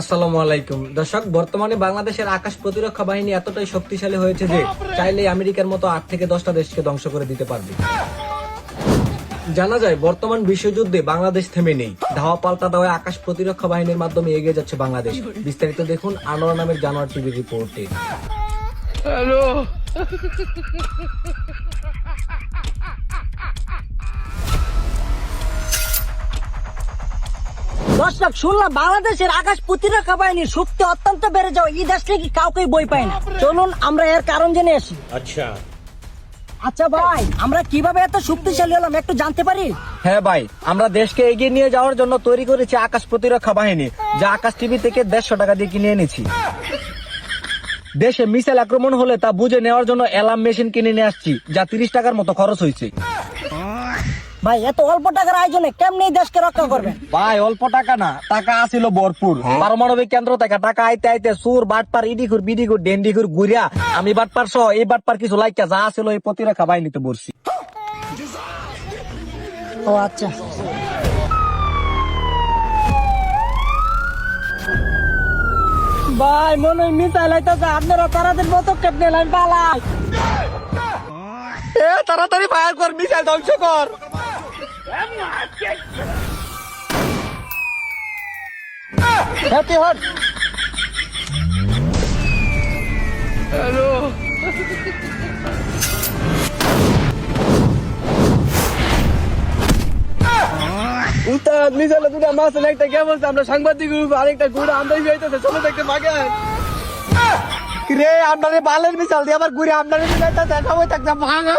আসসালামু আলাইকুম দর্শক, বর্তমানে বাংলাদেশের আকাশ প্রতিরক্ষা বাহিনী এতটাই শক্তিশালী হয়েছে যে চাইলে আমেরিকার মতো 8 থেকে 10টা দেশকে ধ্বংস করে দিতে পারবে। জানা যায় বর্তমান বিশ্বযুদ্ধে বাংলাদেশ থেমে নেই। ধাওয়া পাল্টা ধাওয়ায় আকাশ প্রতিরক্ষা বাহিনীর মাধ্যমে এগিয়ে যাচ্ছে বাংলাদেশ। বিস্তারিত দেখুন আনোয়ার নামের জানোয়ার টিভি রিপোর্টে। দর্শক, শুনলাম বাংলাদেশের আকাশ প্রতিরক্ষা বাহিনীর শক্তি অত্যন্ত বেড়ে যাওয়া এই দেশ থেকে কাউকে বই পায় না। চলুন আমরা এর কারণ জেনে আসি। আচ্ছা ভাই, আমরা কিভাবে এত শক্তিশালী হলাম একটু জানতে পারি? হ্যাঁ ভাই, আমরা দেশকে এগিয়ে নিয়ে যাওয়ার জন্য তৈরি করেছি আকাশ প্রতিরক্ষা বাহিনী, যা আকাশ টিভি থেকে 150 টাকা দিয়ে কিনে এনেছি। দেশে মিসাইল আক্রমণ হলে তা বুঝে নেওয়ার জন্য অ্যালার্ম মেশিন কিনে নিয়ে আসছি, যা 30 টাকার মতো খরচ হয়েছে। ভাই, এত অল্প টাকার আয়োজনে কেমনি এই দেশকে রক্ষা করবেন? ভাই অল্প টাকা না, টাকা আসিল ভরপুর। পারমাণবিক কেন্দ্র থেকে টাকা আইতে আইতে সুর বাটপার ইডিকুর বিডিকুর ডেন্ডিকুর ঘুরিয়া আমি বাটপার সহ এই বাটপার কিছু লাইকা যা আসিল এই প্রতিরক্ষা বাহিনীতে বসছি। ও আচ্ছা। ভাই মনে হয় মিসাইল আইতাছে, আপনারা তাড়াতাড়ি পদক্ষেপ নিন, আমি পালাই। তাড়াতাড়ি ফায়ার কর, মিসাইল ধ্বংস কর। Happy hot. উস্তাদ, মিসাইলে দুটা মাছ একটা কেমন আমরা সাংবাদিক আরেকটা ঘুরে আমদানি হইতেছে, চলো দেখতে বাগেন রে। আপনার বালের মিসাইল দিয়ে আবার ঘুরে আমদানি যাইতেছে, সবাই থাকতে ভাঙা।